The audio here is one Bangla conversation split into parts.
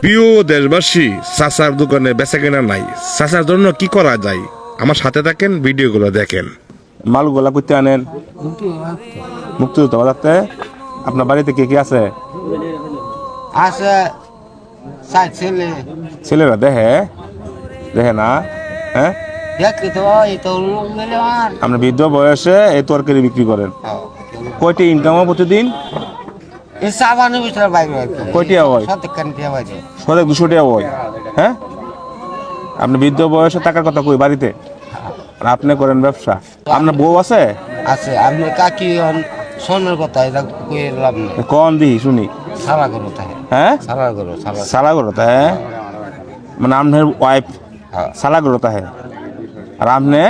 প্রিয় দেশবাসী, চাচার দোকানে বেচাকেনা নাই, চাচার জন্য কি করা যায়? আমার সাথে থাকেন, ভিডিওগুলো দেখেন। মালগুলা করতে আনেন মুক্তিযুদ্ধ বাজাতে। আপনার বাড়িতে কে কে আছে? আছে সাত ছেলে। ছেলেরা দেখে দেখে না? হ্যাঁ, দেখতে তো এই তো লোক মিলে আর আপনার বৃদ্ধ বয়সে এই তরকারি বিক্রি করেন। কয়টি ইনকাম হয় প্রতিদিন? এই সাবানের ভিতরে বাইরে কয়টি হয়? সতেকান দিয়ে বাইরে সদে 200 টাকা হয়। হ্যাঁ, আপনি বৃদ্ধ বয়সে টাকার কথা কই বাড়িতে, আর আপনি করেন ব্যবসা। আপনার বউ আছে? আছে। আপনি কাকি সোনার কথা এটা কই লাভ নেই। কন দিই শুনি। সারা করো তাই। হ্যাঁ, সারা করো সারা। সালা করতা হ্যাঁ, মানে আপনার ওয়াইফ হ্যাঁ। সালা করতা হ্যাঁ, আর আপনি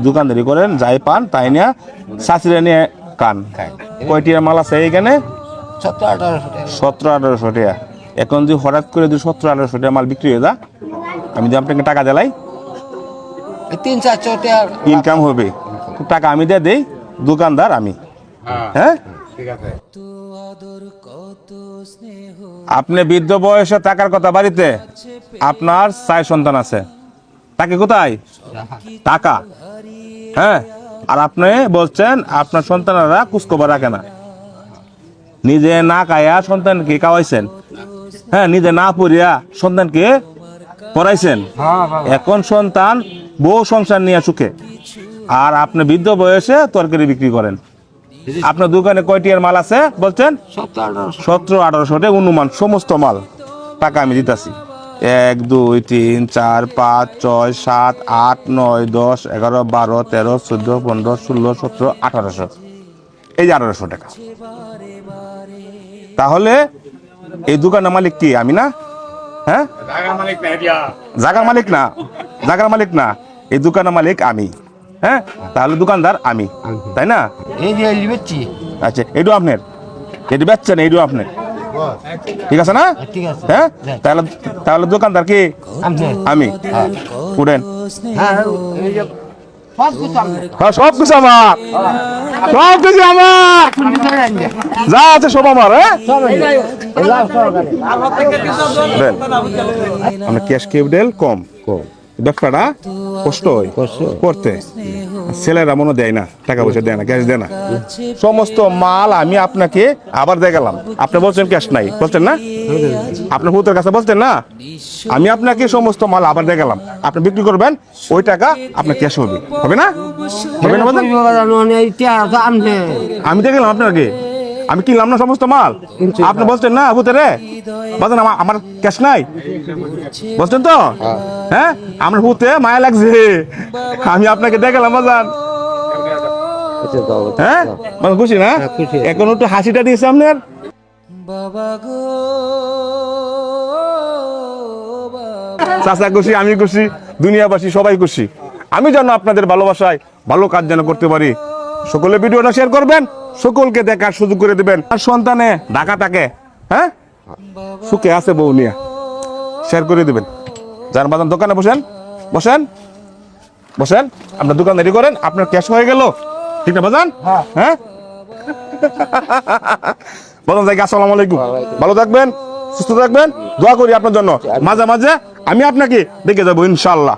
দোকানদারি করেন, যাই পান তাই নিয়ে শাশুড়ি নিয়ে কান। কয়টি মাল আছে এইখানে? 17-18 টাকা। এখন যদি হঠাৎ করে 17-18 টাকা মাল বিক্রি হয়ে যা, আমি যদি আপনাকে টাকা দিলাই 3-4 টাকা ইনকাম হবে। টাকা আমি দিয়ে দেই, দোকানদার আমি। হ্যাঁ, আপনি বৃদ্ধ বয়সে টাকার কথা বাড়িতে, আপনার 4 সন্তান আছে, টাকা কোথায়? টাকা। হ্যাঁ, আর আপনি বলছেন আপনার সন্তানেরা কুসকবার রাখে না। নিজে না খায়া সন্তানকে খাওয়াইছেন, হ্যাঁ, নিজে না পড়িয়া সন্তানকে পড়াইছেন। এখন সন্তান বউ সংসার নিয়ে সুখে, আর আপনি বৃদ্ধ বয়সে তরকারি বিক্রি করেন। আপনার দোকানে কয়টি এর মাল আছে বলছেন? 17-18 টাকা অনুমান। সমস্ত মাল টাকা আমি দিতেছি। 1 2 3 4 5 6 7 8 9 10 11 12 13 14 15 16 17 1800। এই যে 1800 টাকা। তাহলে এই দোকানের মালিক কি? আমি না? হ্যাঁ, জায়গার মালিক না, জায়গার মালিক না, এই দোকানের মালিক আমি। হ্যাঁ, তাহলে দোকানদার আমি, তাই না? এই যে লিবেছি। আচ্ছা, এইটু আপনার, এটি বেচছেন, এইটু আপনার, ঠিক আছে না? ঠিক আছে। হ্যাঁ, তাহলে তাহলে দোকানদার কি? আমি। উঠেন। হ্যাঁ, এই যে সব কিছু আমি। হ্যাঁ, সব কিছু আমার, সব কিছু আমার, যা আছে সব আমার। হ্যাঁ, দেন। আমরা ক্যাশ ক্যাপিটাল কম, ব্যবসাটা কষ্ট হয় করতে। ছেলেরা মনে দেয় না, টাকা পয়সা দেয় না, ক্যাশ দেয় না। সমস্ত মাল আমি আপনাকে আবার দেখালাম। আপনি বলছেন ক্যাশ নাই, বলছেন না? আপনার হুতের কাছে বলছেন না? আমি আপনাকে সমস্ত মাল আবার দেখালাম, আপনি বিক্রি করবেন, ওই টাকা আপনার ক্যাশ হবে, হবে না? হবে না বলেন? আমি দেখালাম আপনাকে, আমি কিনলাম না সমস্ত মাল, আপনি বলছেন না হুতেরে, বলছেন আমার ক্যাশ নাই, বলছেন তো? হ্যাঁ, আমার হুতে মায়া লাগছে, আমি আপনাকে দেখালাম বাজান। হ্যাঁ, খুশি না? এখন একটু হাসিটা দিয়েছে আপনার। চাচা খুশি, আমি খুশি, দুনিয়াবাসী সবাই খুশি। আমি যেন আপনাদের ভালোবাসায় ভালো কাজ যেন করতে পারি। সকলে ভিডিওটা শেয়ার করবেন, সকলকে দেখার সুযোগ করে দিবেন। আর সন্তানে ঢাকা থাকে, হ্যাঁ, সুখে আছে বউ নিয়ে, শেয়ার করে দিবেন। যার বাজান দোকানে বসেন, বসেন, বসেন, আপনার দোকানদারি করেন, আপনার ক্যাশ হয়ে গেল, ঠিক না বাজান? হ্যাঁ, বাজান যাই, আসসালামু আলাইকুম। ভালো থাকবেন, সুস্থ থাকবেন, দোয়া করি আপনার জন্য। মাঝে মাঝে আমি আপনাকে দেখে যাবো ইনশাআল্লাহ।